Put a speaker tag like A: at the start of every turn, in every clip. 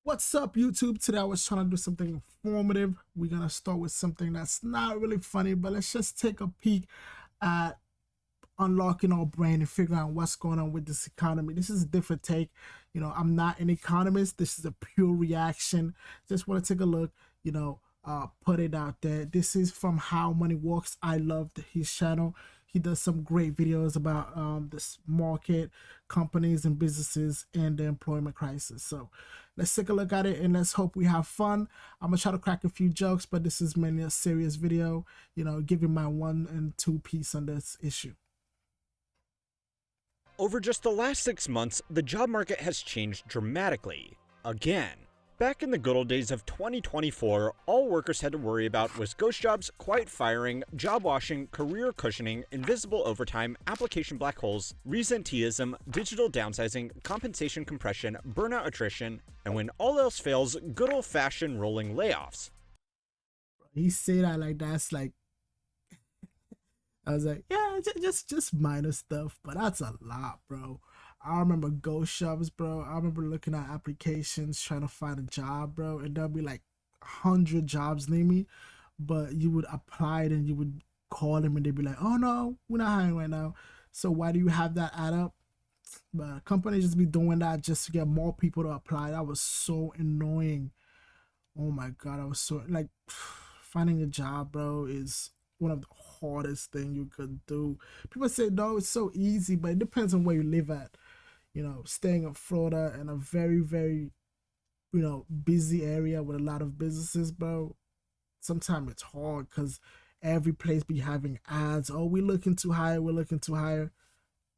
A: What's up, YouTube? Today I was trying to do something informative. We're gonna start with something that's not really funny, but let's just take a peek at unlocking our brain and figuring out what's going on with this economy. This is a different take. I'm not an economist. This is a pure reaction. Just want to take a look, put it out there. This is from How Money Works. I loved his channel. He does some great videos about this market, companies and businesses, and the employment crisis. So let's take a look at it and let's hope we have fun. I'm gonna try to crack a few jokes, but this is mainly a serious video, giving my 1 and 2 piece on this issue.
B: Over just the last 6 months, the job market has changed dramatically. Again. Back in the good old days of 2024, all workers had to worry about was ghost jobs, quiet firing, job washing, career cushioning, invisible overtime, application black holes, resenteeism, digital downsizing, compensation compression, burnout attrition, and when all else fails, good old-fashioned rolling layoffs.
A: He said that like that's like I was like, yeah, just minor stuff, but that's a lot, bro. I remember ghost shops, bro. I remember looking at applications trying to find a job, bro, and there'll be like 100 jobs near me, but you would apply it and you would call them and they'd be like, oh no, we're not hiring right now. So why do you have that add up? But companies just be doing that just to get more people to apply. That was so annoying. Oh my god, I was so like finding a job, bro, is one of the hardest thing you could do. People say no, it's so easy, but it depends on where you live at. Staying in Florida in a very, very, busy area with a lot of businesses, bro. Sometimes it's hard because every place be having ads. Oh, we're looking to hire, we're looking to hire.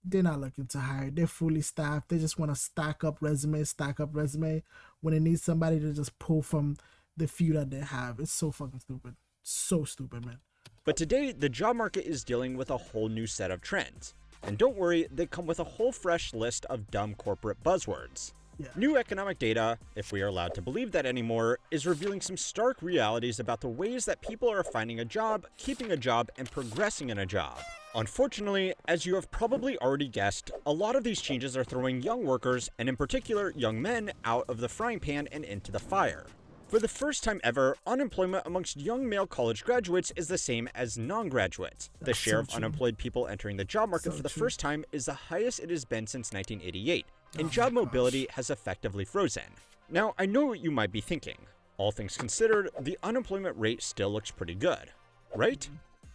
A: They're not looking to hire. They're fully staffed. They just want to stack up resume. When they need somebody to just pull from the few that they have. It's so fucking stupid. So stupid, man.
B: But today, the job market is dealing with a whole new set of trends. And don't worry, they come with a whole fresh list of dumb corporate buzzwords.
A: Yeah.
B: New economic data, if we are allowed to believe that anymore, is revealing some stark realities about the ways that people are finding a job, keeping a job, and progressing in a job. Unfortunately, as you have probably already guessed, a lot of these changes are throwing young workers, and in particular young men, out of the frying pan and into the fire. For the first time ever, unemployment amongst young male college graduates is the same as non-graduates. The share of unemployed people entering the job market for the first time is the highest it has been since 1988, and job mobility has effectively frozen. Now, I know what you might be thinking. All things considered, the unemployment rate still looks pretty good, right?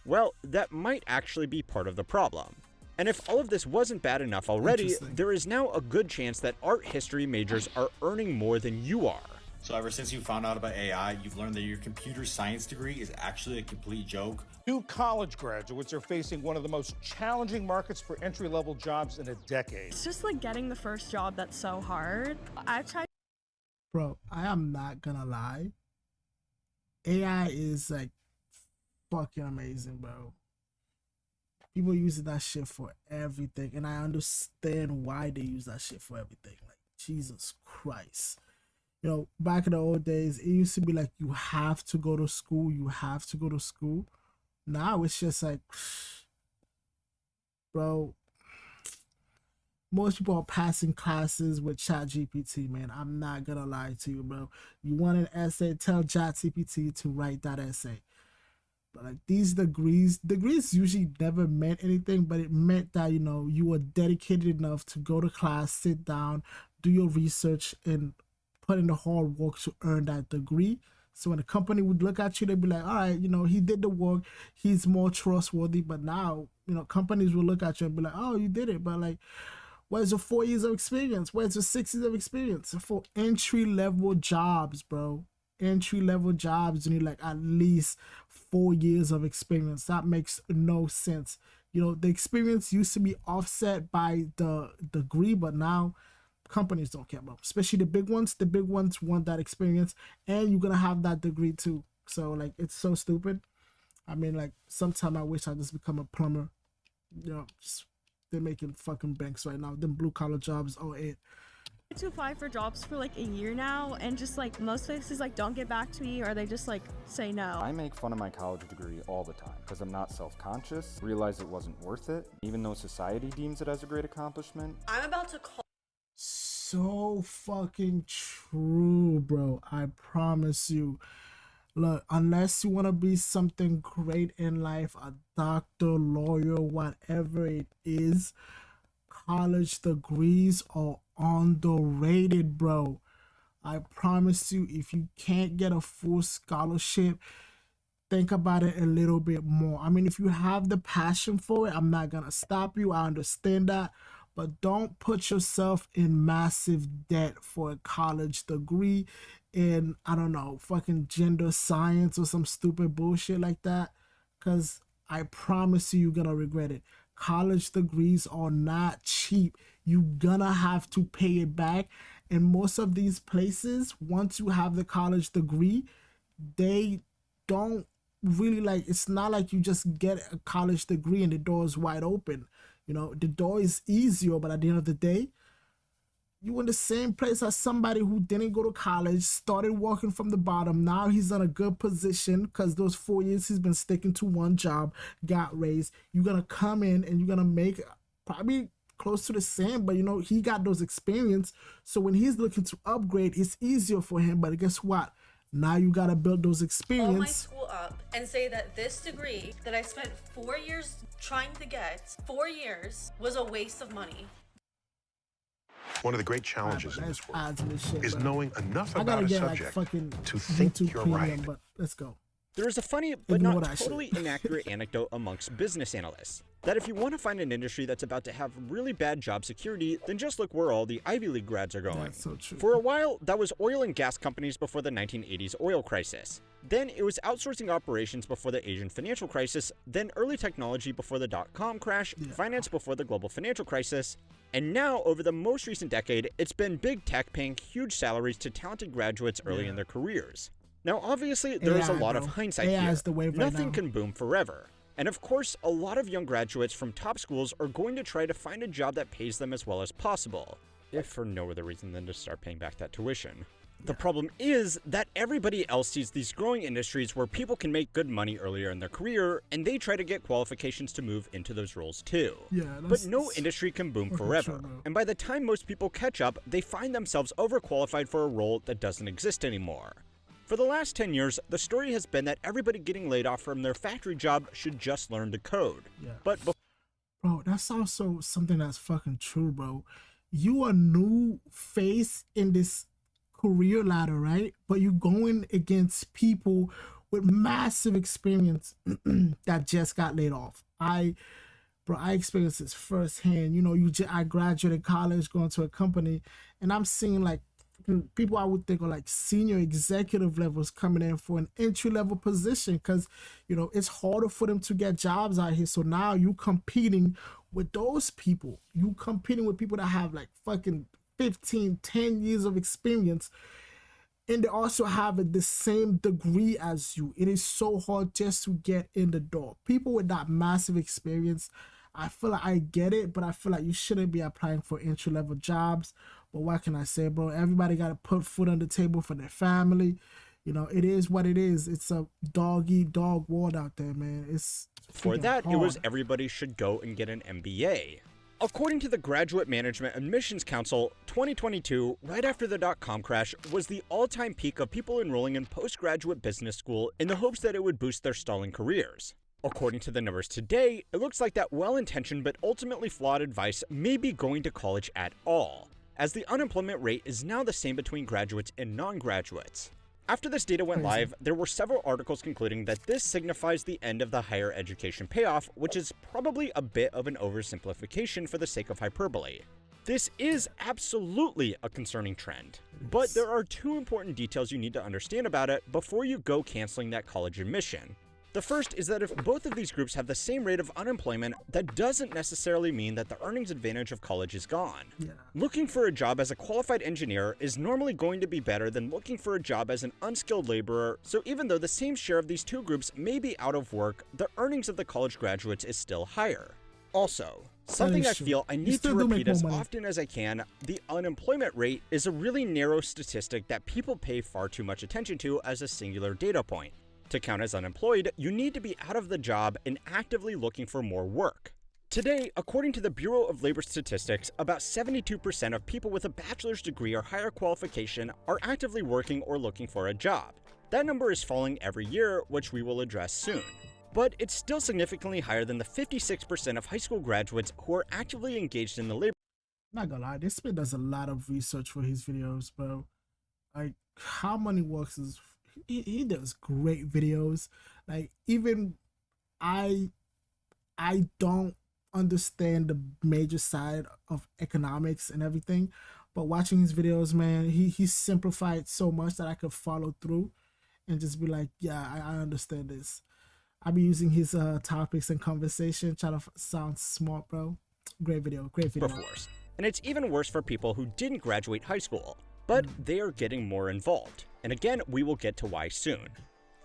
B: Well, that might actually be part of the problem. And if all of this wasn't bad enough already, there is now a good chance that art history majors are earning more than you are.
C: So ever since you found out about AI, you've learned that your computer science degree is actually a complete joke?
D: New college graduates are facing one of the most challenging markets for entry-level jobs in a decade.
E: It's just like getting the first job that's so hard. I've tried.
A: Bro, I am not gonna lie. AI is like fucking amazing, bro. People using that shit for everything, and I understand why they use that shit for everything. Like, Jesus Christ. Back in the old days, it used to be like you have to go to school, Now it's just like, bro, most people are passing classes with ChatGPT, man. I'm not gonna lie to you, bro. You want an essay, tell ChatGPT to write that essay. But like these degrees usually never meant anything, but it meant that, you were dedicated enough to go to class, sit down, do your research, and put in the hard work to earn that degree. So when a company would look at you, they'd be like, all right, he did the work, he's more trustworthy. But now, companies will look at you and be like, oh, you did it. But like, where's your 4 years of experience? Where's your 6 years of experience? For entry-level jobs, bro. Entry-level jobs, you need like at least 4 years of experience. That makes no sense. The experience used to be offset by the degree, but now companies don't care about, especially the big ones. The big ones want that experience, and you're gonna have that degree too. So like, it's so stupid. I mean, like, sometimes I wish I just become a plumber. They're making fucking banks right now. Them blue collar jobs, oh it.
E: To apply for jobs for like a year now, and just like most places like don't get back to me, or they just like say no.
F: I make fun of my college degree all the time because I'm not self-conscious, realize it wasn't worth it, even though society deems it as a great accomplishment.
G: I'm about to call.
A: So fucking true. true, bro. I promise you. Look, unless you want to be something great in life, a doctor, lawyer, whatever it is, college degrees are underrated, bro. I promise you, if you can't get a full scholarship, think about it a little bit more. I mean, if you have the passion for it, I'm not gonna stop you. I understand that. But don't put yourself in massive debt for a college degree in, I don't know, fucking gender science or some stupid bullshit like that. Because I promise you're gonna regret it. College degrees are not cheap. You're gonna have to pay it back. And most of these places, once you have the college degree, they don't really, like, it's not like you just get a college degree and the door is wide open. You know, the door is easier, but at the end of the day, you in the same place as somebody who didn't go to college, started working from the bottom. Now he's in a good position because those 4 years he's been sticking to one job, got raised. You're going to come in and you're going to make probably close to the same, but you know, he got those experience. So when he's looking to upgrade, it's easier for him. But guess what? Now you got to build those experience.
G: Call my school up and say that this degree that I spent 4 years trying to get, 4 years, was a waste of money.
H: One of the great challenges in this world
A: shit,
H: is
A: bro.
H: knowing enough
A: I gotta
H: about a
A: get
H: subject
A: like fucking
H: to think
A: YouTube
H: you're
A: Premium,
H: right.
A: but let's go.
B: There is a funny but
A: Ignore
B: not
A: that shit.
B: totally inaccurate anecdote amongst business analysts that if you want to find an industry that's about to have really bad job security, then just look where all the Ivy League grads are going.
A: That's so true.
B: For a while, that was oil and gas companies before the 1980s oil crisis. Then it was outsourcing operations before the Asian financial crisis, then early technology before the dot-com crash, finance before the global financial crisis, and now, over the most recent decade, it's been big tech paying huge salaries to talented graduates early in their careers. Now, obviously, there is a
A: AI,
B: lot
A: bro.
B: of hindsight
A: AI
B: here.
A: is the wave right
B: Nothing
A: now.
B: can boom forever. And of course, a lot of young graduates from top schools are going to try to find a job that pays them as well as possible, if for no other reason than to start paying back that tuition. The problem is that everybody else sees these growing industries where people can make good money earlier in their career, and they try to get qualifications to move into those roles too.
A: Yeah,
B: But no industry can boom
A: fucking
B: forever,
A: true, bro.
B: and by the time most people catch up, they find themselves overqualified for a role that doesn't exist anymore. For the last 10 years, the story has been that everybody getting laid off from their factory job should just learn to code.
A: Yeah.
B: But
A: Bro, that's also something that's fucking true, bro. You a new face in this career ladder, right? But you going against people with massive experience that just got laid off. I experienced this firsthand. You know, I graduated college, going to a company, and I'm seeing like people I would think are like senior executive levels coming in for an entry-level position because, you know, it's harder for them to get jobs out here. So now you competing with those people. You competing with people that have like fucking 15, 10 years of experience, and they also have the same degree as you. It is so hard just to get in the door. People with that massive experience, I feel like I get it, but I feel like you shouldn't be applying for entry-level jobs. But what can I say, bro? Everybody got to put food on the table for their family. You know, it is what it is. It's a dog-eat-dog world out there, man. It's
B: for
A: freaking
B: that, it was
A: hard.
B: everybody should go and get an MBA. According to the Graduate Management Admissions Council, 2022, right after the dot-com crash, was the all-time peak of people enrolling in postgraduate business school in the hopes that it would boost their stalling careers. According to the numbers today, it looks like that well-intentioned but ultimately flawed advice may be going to college at all, as the unemployment rate is now the same between graduates and non-graduates. After this data went live, there were several articles concluding that this signifies the end of the higher education payoff, which is probably a bit of an oversimplification for the sake of hyperbole. This is absolutely a concerning trend, but there are two important details you need to understand about it before you go canceling that college admission. The first is that if both of these groups have the same rate of unemployment, that doesn't necessarily mean that the earnings advantage of college is gone. Looking for a job as a qualified engineer is normally going to be better than looking for a job as an unskilled laborer, so even though the same share of these two groups may be out of work, the earnings of the college graduates is still higher. Also, something I feel I need to repeat as often as I can, the unemployment rate is a really narrow statistic that people pay far too much attention to as a singular data point. To count as unemployed, you need to be out of the job and actively looking for more work. Today, according to the Bureau of Labor Statistics, about 72% of people with a bachelor's degree or higher qualification are actively working or looking for a job. That number is falling every year, which we will address soon. But it's still significantly higher than the 56% of high school graduates who are actively engaged in the labor.
A: Not gonna lie, this man does a lot of research for his videos, bro. Like, how many works is he does great videos. Like, even I don't understand the major side of economics and everything, but watching his videos, man, he simplified so much that I could follow through and just be like, yeah, I understand this. I be using his topics and conversation, trying to sound smart, bro. Great video, great video.
B: Force. And it's even worse for people who didn't graduate high school, but they are getting more involved. And again, we will get to why soon.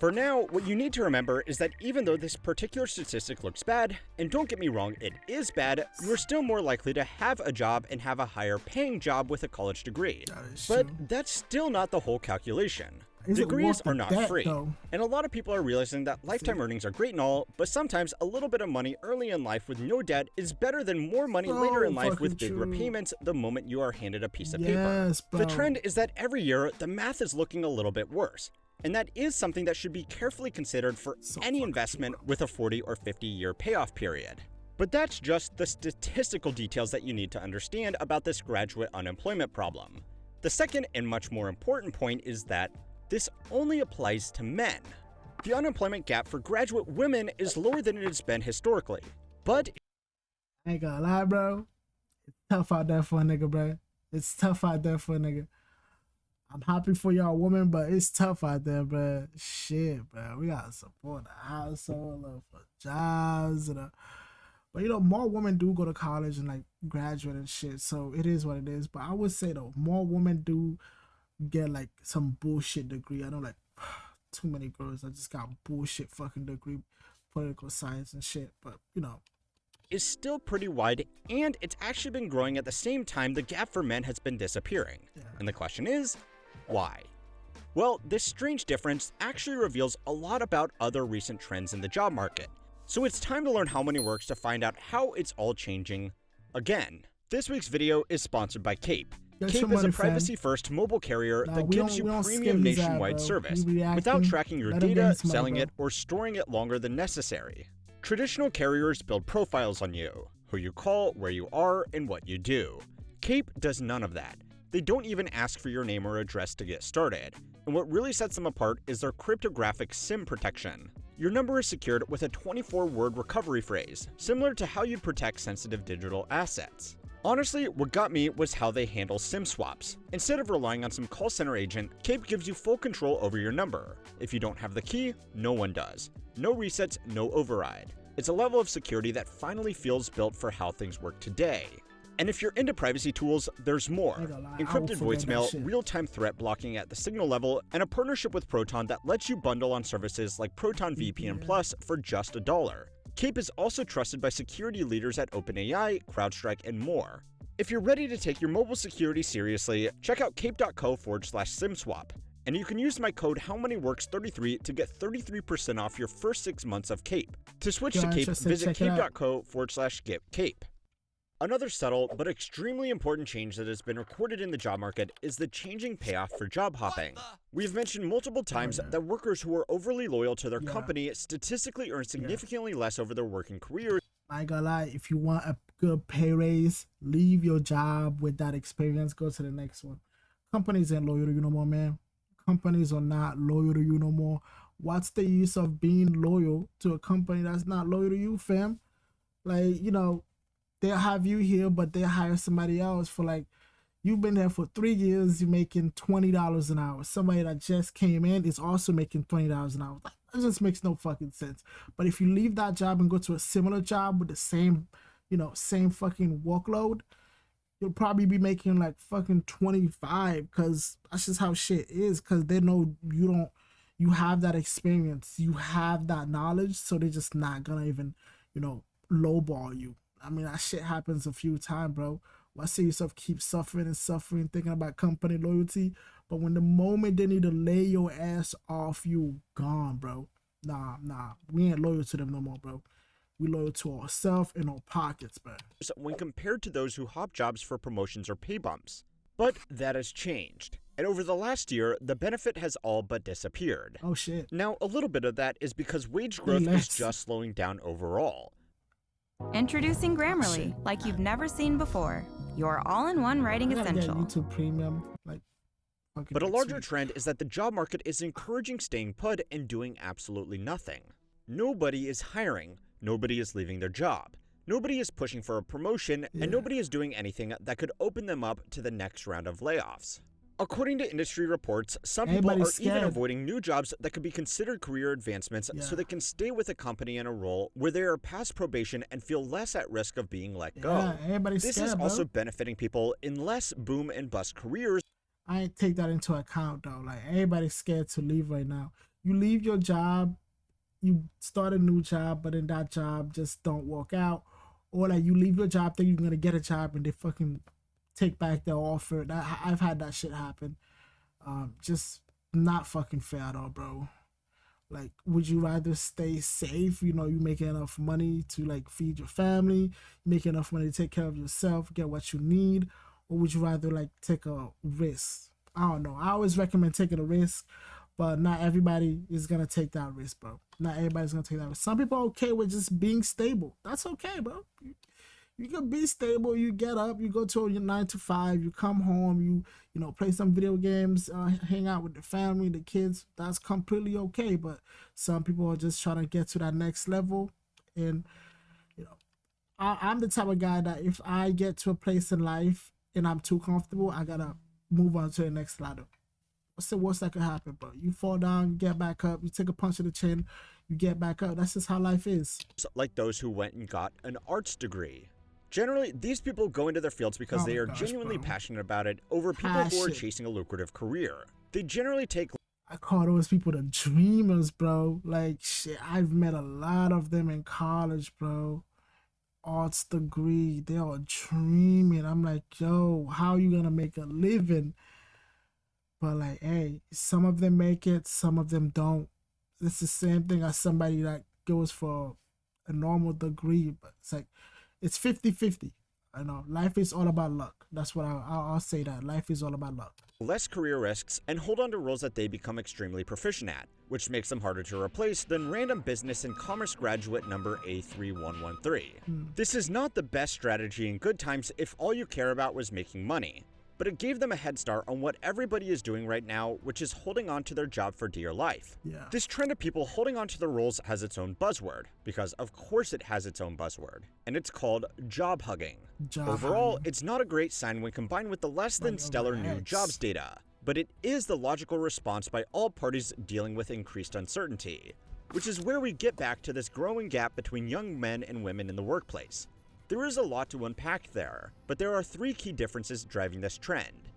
B: For now, what you need to remember is that even though this particular statistic looks bad, and don't get me wrong, it is bad, you are still more likely to have a job and have a higher paying job with a college degree. But that's still not the whole calculation. Degrees are not free, and a lot of people are realizing that lifetime earnings are great and all, but sometimes a little bit of money early in life with no debt is better than more money later in life with big repayments the moment you are handed a piece of paper. The trend is that every year, the math is looking a little bit worse, and that is something that should be carefully considered for any investment with a 40 or 50-year payoff period. But that's just the statistical details that you need to understand about this graduate unemployment problem. The second and much more important point is that this only applies to men. The unemployment gap for graduate women is lower than it has been historically, but
A: I ain't gonna lie, bro. It's tough out there for a nigga, bro. It's tough out there for a nigga. I'm happy for y'all women, but it's tough out there, bro. Shit, bro. We gotta support the household, look for jobs, and but you know, more women do go to college and like graduate and shit. So it is what it is. But I would say though, more women do get like some bullshit degree. I know like too many girls that just got bullshit fucking degree, political science and shit. But you know,
B: is still pretty wide, and it's actually been growing at the same time the gap for men has been disappearing. And the question is, why? Well, this strange difference actually reveals a lot about other recent trends in the job market. So it's time to learn how money works to find out how it's all changing again. This week's video is sponsored by Cape. Cape is a privacy-first mobile carrier that gives you premium nationwide service without tracking your data, selling it, or storing it longer than necessary. Traditional carriers build profiles on you, who you call, where you are, and what you do. Cape does none of that. They don't even ask for your name or address to get started. And what really sets them apart is their cryptographic SIM protection. Your number is secured with a 24-word recovery phrase, similar to how you'd protect sensitive digital assets. Honestly, what got me was how they handle SIM swaps. Instead of relying on some call center agent, Cape gives you full control over your number. If you don't have the key, no one does. No resets, no override. It's a level of security that finally feels built for how things work today. And if you're into privacy tools, there's more. Encrypted voicemail, real-time threat blocking at the signal level, and a partnership with Proton that lets you bundle on services like Proton VPN Plus for just $1. Cape is also trusted by security leaders at OpenAI, CrowdStrike, and more. If you're ready to take your mobile security seriously, check out cape.co/SimSwap. And you can use my code HowManyWorks33 to get 33% off your first 6 months of Cape. To switch to Cape, visit cape.co/getcape. Another subtle but extremely important change that has been recorded in the job market is the changing payoff for job hopping. We've mentioned multiple times that workers who are overly loyal to their company statistically earn significantly less over their working careers.
A: I ain't gonna lie, if you want a good pay raise, leave your job with that experience, go to the next one. Companies ain't loyal to you no more, man. Companies are not loyal to you no more. What's the use of being loyal to a company that's not loyal to you, fam? Like, you know, they'll have you here, but they'll hire somebody else for like, you've been there for 3 years, you're making $20 an hour. Somebody that just came in is also making $20 an hour. That just makes no fucking sense. But if you leave that job and go to a similar job with the same, you know, same fucking workload, you'll probably be making like fucking 25, because that's just how shit is, because they know you have that experience, you have that knowledge, so they're just not gonna even, you know, lowball you. I mean, that shit happens a few times, bro. Why see yourself keep suffering and suffering, thinking about company loyalty, but when the moment they need to lay your ass off, you gone, bro. Nah, we ain't loyal to them no more, bro. We loyal to ourselves and our pockets, man.
B: when compared to those who hop jobs for promotions or pay bumps. But that has changed. And over the last year, the benefit has all but disappeared.
A: Oh shit.
B: Now, a little bit of that is because wage growth is
A: less.
B: just slowing down overall.
I: Introducing Grammarly, like you've never seen before. Your all-in-one writing
A: I gotta get
I: essential.
A: YouTube Premium, like. fucking
B: But a
A: next
B: larger
A: week.
B: trend is that the job market is encouraging staying put and doing absolutely nothing. Nobody is hiring. Nobody is leaving their job. Nobody is pushing for a promotion, and nobody is doing anything that could open them up to the next round of layoffs. According to industry reports, some people
A: Everybody's
B: are even
A: scared.
B: avoiding new jobs that could be considered career advancements so they can stay with a company in a role where they are past probation and feel less at risk of being let go.
A: Yeah, everybody's
B: This
A: scared,
B: is also
A: bro.
B: benefiting people in less boom and bust careers.
A: I ain't take that into account though. Like everybody's scared to leave right now. You leave your job, you start a new job, but in that job just don't work out. Or like you leave your job thinking you're gonna get a job and they fucking take back their offer. I've had that shit happen. Just not fucking fair at all, bro. Like, would you rather stay safe? You know, you make enough money to like feed your family, you make enough money to take care of yourself, get what you need, or would you rather like take a risk? I don't know. I always recommend taking a risk, but not everybody is gonna take that risk, bro. Not everybody's gonna take that risk. Some people are okay with just being stable. That's okay, bro. You can be stable. You get up, you go to your 9 to 5, you come home, you know, play some video games, hang out with the family, the kids. That's completely okay. But some people are just trying to get to that next level, and you know, I'm the type of guy that if I get to a place in life and I'm too comfortable, I gotta move on to the next ladder. What's the worst that could happen, bro? You fall down, you get back up, you take a punch to the chin, you get back up. That's just how life is.
B: Like those who went and got an arts degree. Generally, these people go into their fields because
A: Oh
B: they
A: my
B: are
A: gosh,
B: genuinely
A: bro.
B: passionate about it over people who are
A: Passion.
B: chasing a lucrative career. They generally take
A: I call those people the dreamers, bro. Like, shit, I've met a lot of them in college, bro. Arts degree, they are dreaming. I'm like, yo, how you gonna make a living? But like, hey, some of them make it, some of them don't. It's the same thing as somebody that goes for a normal degree, but it's like, it's 50-50. I know, life is all about luck. That's what I'll say that. Life is all about luck.
B: less career risks and hold on to roles that they become extremely proficient at, which makes them harder to replace than random business and commerce graduate number A3113. This is not the best strategy in good times if all you care about was making money, but it gave them a head start on what everybody is doing right now, which is holding on to their job for dear life.
A: Yeah.
B: This trend of people holding on to their roles has its own buzzword, because of course it has its own buzzword, and it's called job hugging.
A: Job
B: Overall,
A: hugging.
B: it's not a great sign when combined with the less than
A: Like
B: stellar
A: over
B: new
A: X.
B: jobs data, but it is the logical response by all parties dealing with increased uncertainty, which is where we get back to this growing gap between young men and women in the workplace. There is a lot to unpack there, but there are three key differences driving this trend.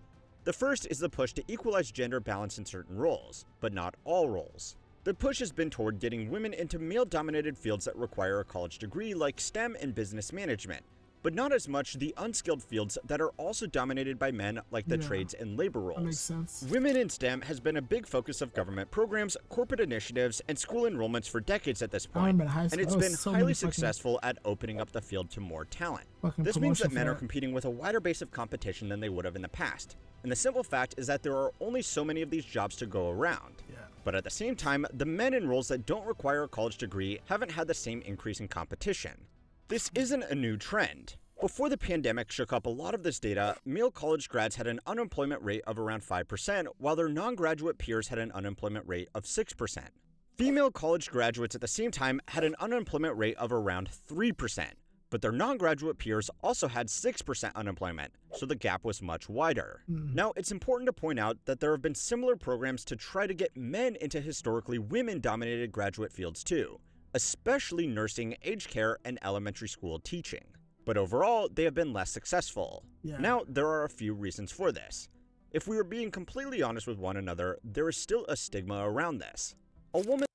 B: The first is the push to equalize gender balance in certain roles, but not all roles. The push has been toward getting women into male-dominated fields that require a college degree like STEM and business management, but not as much the unskilled fields that are also dominated by men like the
A: Yeah.
B: trades and labor
A: That makes
B: roles.
A: sense.
B: Women in STEM has been a big focus of government programs, corporate initiatives, and school enrollments for decades at this
A: I
B: point,
A: remember in high
B: and
A: school,
B: it's
A: there was
B: been
A: so
B: highly
A: many fucking-
B: successful at opening up the field to more talent.
A: Fucking
B: This means that
A: promotion
B: men
A: for
B: are
A: that.
B: competing with a wider base of competition than they would have in the past, and the simple fact is that there are only so many of these jobs to go around.
A: Yeah.
B: But at the same time, the men in roles that don't require a college degree haven't had the same increase in competition. This isn't a new trend. Before the pandemic shook up a lot of this data, male college grads had an unemployment rate of around 5%, while their non-graduate peers had an unemployment rate of 6%. Female college graduates at the same time had an unemployment rate of around 3%, but their non-graduate peers also had 6% unemployment, so the gap was much wider. Now, it's important to point out that there have been similar programs to try to get men into historically women-dominated graduate fields too, especially nursing, aged care, and elementary school teaching. But overall, they have been less successful.
A: Yeah.
B: Now, there are a few reasons for this. If we are being completely honest with one another, there is still a stigma around this. A woman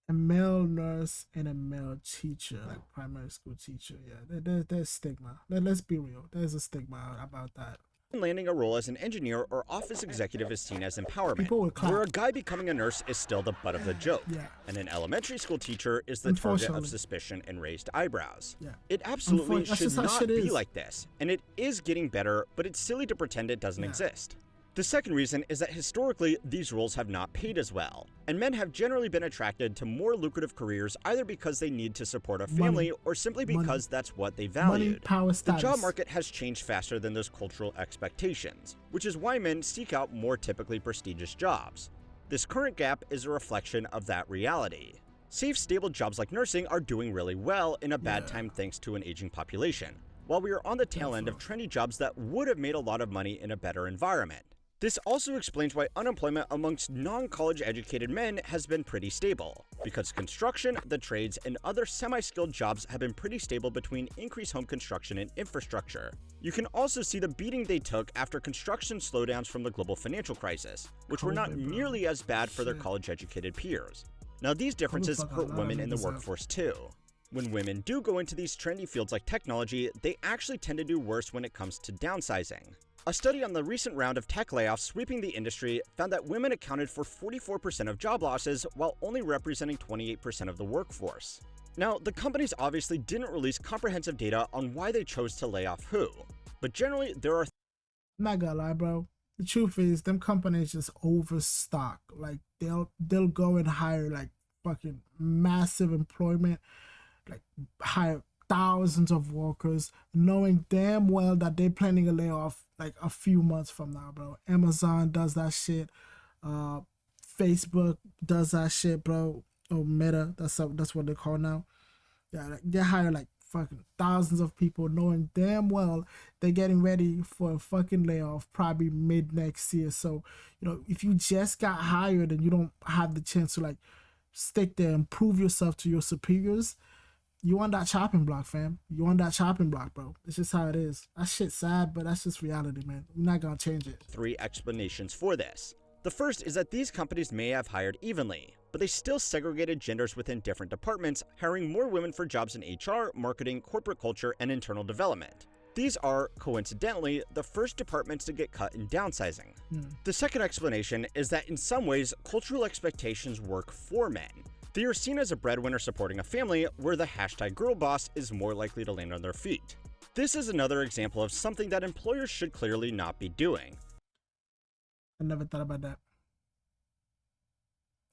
A: A male nurse and a male teacher, like primary school teacher. Yeah, there's stigma. Let's be real. There's a stigma about that.
B: landing a role as an engineer or office executive is seen as
A: People
B: empowerment,
A: would clap.
B: where a guy becoming a nurse is still the butt of the joke,
A: Yeah.
B: and an elementary school teacher is the target of
A: Unfortunately.
B: suspicion and raised eyebrows.
A: Yeah.
B: It absolutely
A: That's
B: should
A: just how
B: not
A: shit
B: be
A: is.
B: like this, and it is getting better, but it's silly to pretend it doesn't
A: Yeah.
B: exist. The second reason is that historically, these roles have not paid as well, and men have generally been attracted to more lucrative careers either because they need to support a family or simply because that's what they valued.
A: Money, power,
B: The
A: status.
B: job market has changed faster than those cultural expectations, which is why men seek out more typically prestigious jobs. This current gap is a reflection of that reality. Safe, stable jobs like nursing are doing really well in a bad time thanks to an aging population, while we are on the tail end of trendy jobs that would have made a lot of money in a better environment. This also explains why unemployment amongst non-college educated men has been pretty stable, because construction, the trades, and other semi-skilled jobs have been pretty stable between increased home construction and infrastructure. You can also see the beating they took after construction slowdowns from the global financial crisis, which were not
A: COVID, bro.
B: nearly as bad for their
A: Shit.
B: college-educated peers. Now these differences
A: fuck a
B: hurt
A: lot of
B: women in the
A: niggas up.
B: workforce too. When women do go into these trendy fields like technology, they actually tend to do worse when it comes to downsizing. A study on the recent round of tech layoffs sweeping the industry found that women accounted for 44% of job losses while only representing 28% of the workforce. Now, the companies obviously didn't release comprehensive data on why they chose to lay off who, but generally there are
A: I'm not gonna lie, bro. The truth is, them companies just overstock. Like they'll go and hire like fucking massive employment, like hire thousands of workers, knowing damn well that they're planning to lay off like a few months from now, bro. Amazon does that shit. Facebook does that shit, bro. Or Meta, that's what they call now. Yeah, like, they hire like fucking thousands of people, knowing damn well they're getting ready for a fucking layoff probably mid next year. So, you know, if you just got hired and you don't have the chance to like stick there and prove yourself to your superiors, you on that chopping block, fam. You on that chopping block, bro. It's just how it is. That shit's sad, but that's just reality, man. We're not gonna change it.
B: 3 explanations for this. The first is that these companies may have hired evenly, but they still segregated genders within different departments, hiring more women for jobs in HR, marketing, corporate culture, and internal development. These are, coincidentally, the first departments to get cut in downsizing. The second explanation is that in some ways, cultural expectations work for men. They are seen as a breadwinner supporting a family, where the #girlboss is more likely to land on their feet. This is another example of something that employers should clearly not be doing.
A: I never thought about that.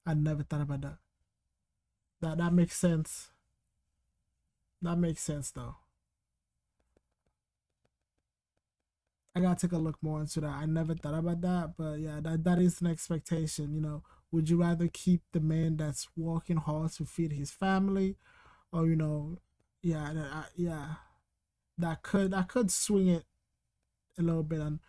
A: I never thought about that. That makes sense. That makes sense though. I gotta take a look more into that. I never thought about that, but yeah, that is an expectation. You know, would you rather keep the man that's working hard to feed his family, or you know, that could swing it a little bit on,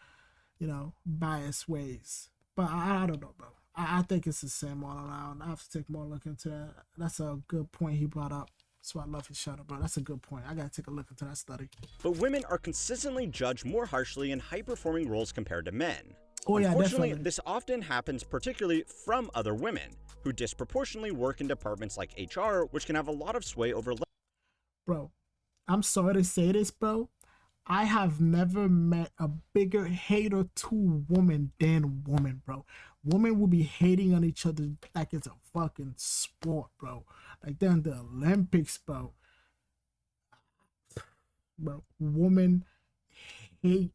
A: you know, biased ways. But I don't know, bro. I think it's the same all around. I have to take more look into that. That's a good point he brought up. That's why I love his shout out, bro. That's a good point. I gotta take a look into that study.
B: But women are consistently judged more harshly in high-performing roles compared to men.
A: Oh yeah,
B: Unfortunately,
A: definitely.
B: this often happens particularly from other women, who disproportionately work in departments like HR, which can have a lot of sway over.
A: Bro, I'm sorry to say this, bro. I have never met a bigger hater to woman than women, bro. Women will be hating on each other like it's a fucking sport, bro. Like they're in the Olympics, bro. Bro, women hate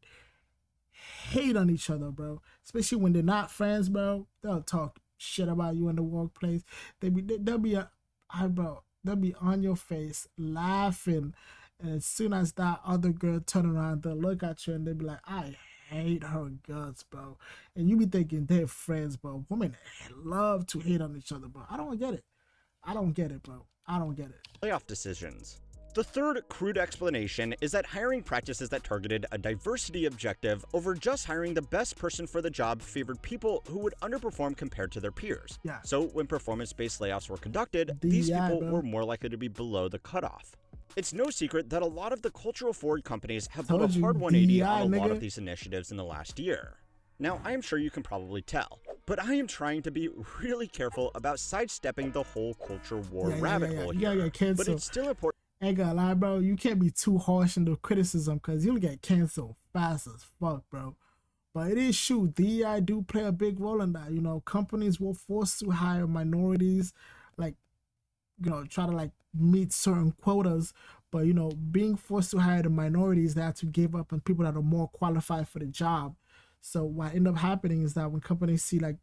A: on each other, bro. Especially when they're not friends, bro. They'll talk shit about you in the workplace. They'll be on your face laughing. And as soon as that other girl turn around, they'll look at you and they'll be like, I hate her guts, bro. And you be thinking they're friends, bro. Women love to hate on each other, bro. I don't get it. I don't get it, bro. I don't get it.
B: Layoff decisions. The third crude explanation is that hiring practices that targeted a diversity objective over just hiring the best person for the job favored people who would underperform compared to their peers.
A: Yeah.
B: So when performance-based layoffs were conducted, these
A: DEI,
B: people
A: bro.
B: were more likely to be below the cutoff. It's no secret that a lot of the cultural forward companies have pulled
A: Told
B: a
A: you,
B: hard 180
A: DEI,
B: on a lot
A: nigga.
B: of these initiatives in the last year. Now, I am sure you can probably tell, but I am trying to be really careful about sidestepping the whole culture war rabbit hole
A: You
B: here.
A: gotta get canceled.
B: But it's still important.
A: Ain't gonna lie, bro. You can't be too harsh in the criticism because you'll get canceled fast as fuck, bro. But it is true. DEI do play a big role in that. You know, companies will force to hire minorities, like, you know, try to like meet certain quotas. But, you know, being forced to hire the minorities, they have to give up on people that are more qualified for the job. So what end up happening is that when companies see, like,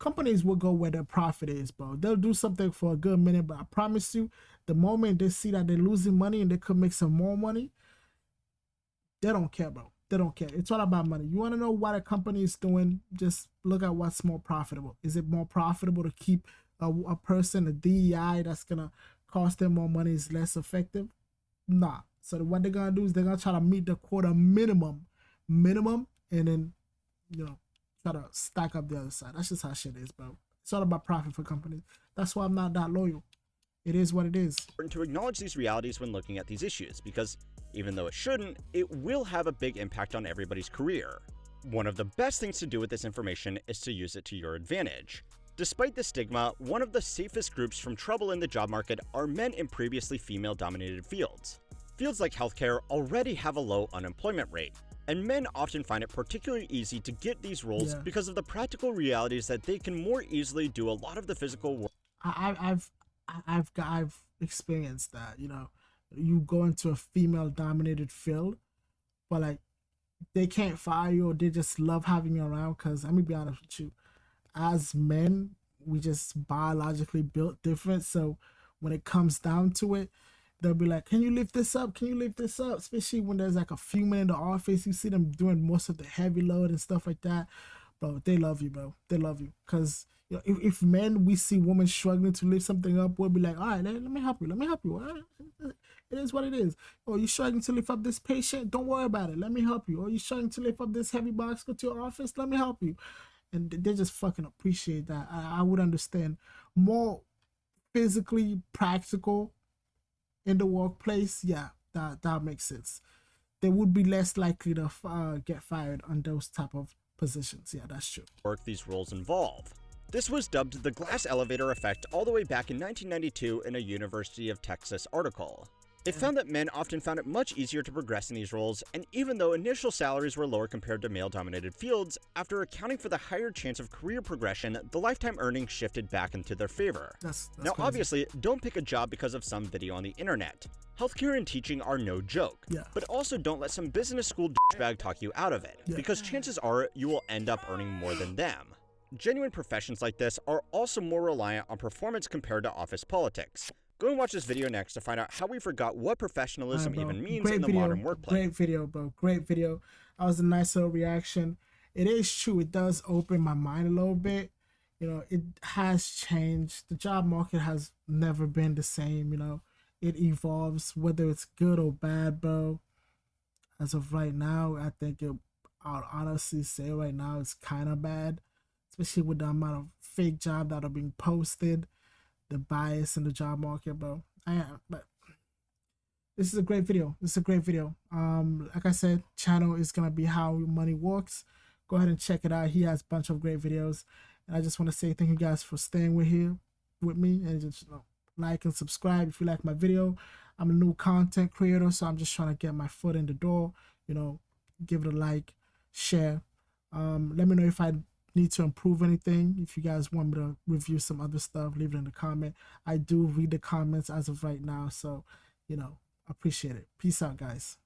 A: companies will go where their profit is, bro. They'll do something for a good minute, but I promise you, the moment they see that they're losing money and they could make some more money, they don't care, bro. They don't care. It's all about money. You want to know what a company is doing? Just look at what's more profitable. Is it more profitable to keep a person, a DEI that's going to cost them more money is less effective? Nah. So what they're going to do is they're going to try to meet the quota minimum, and then, you know, try to stack up the other side. That's just how shit is, bro. It's all about profit for companies. That's why I'm not that loyal. It is what it is.
B: It's important to acknowledge these realities when looking at these issues, because even though it shouldn't, it will have a big impact on everybody's career. One of the best things to do with this information is to use it to your advantage. Despite the stigma, one of the safest groups from trouble in the job market are men in previously female-dominated fields. Fields like healthcare already have a low unemployment rate, and men often find it particularly easy to get these roles because of the practical realities that they can more easily do a lot of the physical work.
A: I've experienced that. You know, you go into a female-dominated field, but like they can't fire you, or they just love having you around. Because let me be honest with you, as men, we just biologically built different. So when it comes down to it, they'll be like, can you lift this up? Can you lift this up? Especially when there's like a female in the office, you see them doing most of the heavy load and stuff like that. Bro, they love you, bro. They love you. Because, you know, if men, we see women struggling to lift something up, we'll be like, all right, let me help you. Let me help you. All right? It is what it is. Oh, you struggling to lift up this patient? Don't worry about it. Let me help you. Oh, you struggling to lift up this heavy box? Go to your office. Let me help you. And they just fucking appreciate that. I would understand. More physically practical in the workplace, yeah, that makes sense. They would be less likely to get fired on those type of positions. Yeah, that's true.
B: Work these roles involve. This was dubbed the glass elevator effect all the way back in 1992 in a University of Texas article. It found that men often found it much easier to progress in these roles, and even though initial salaries were lower compared to male-dominated fields, after accounting for the higher chance of career progression, the lifetime earnings shifted back into their favor.
A: That's
B: now,
A: crazy.
B: obviously, don't pick a job because of some video on the internet. Healthcare and teaching are no joke, but also don't let some business school douchebag talk you out of it, because chances are you will end up earning more than them. Genuine professions like this are also more reliant on performance compared to office politics. Go and watch this video next to find out how we forgot what professionalism even means in the modern workplace.
A: Great video, bro. Great video. That was a nice little reaction. It is true. It does open my mind a little bit. You know, it has changed. The job market has never been the same, you know. It evolves, whether it's good or bad, bro. As of right now, I think I'll honestly say right now it's kind of bad. Especially with the amount of fake jobs that are being posted. The bias in the job market, bro. But this is a great video. This is a great video. Like I said, channel is gonna be How Money Works. Go ahead and check it out. He has a bunch of great videos. And I just want to say thank you guys for staying with me, and just, you know, like and subscribe if you like my video. I'm a new content creator, so I'm just trying to get my foot in the door. You know, give it a like, share. Let me know if I need to improve anything. If you guys want me to review some other stuff, leave it in the comment. I do read the comments as of right now, so, you know, appreciate it. Peace out, guys.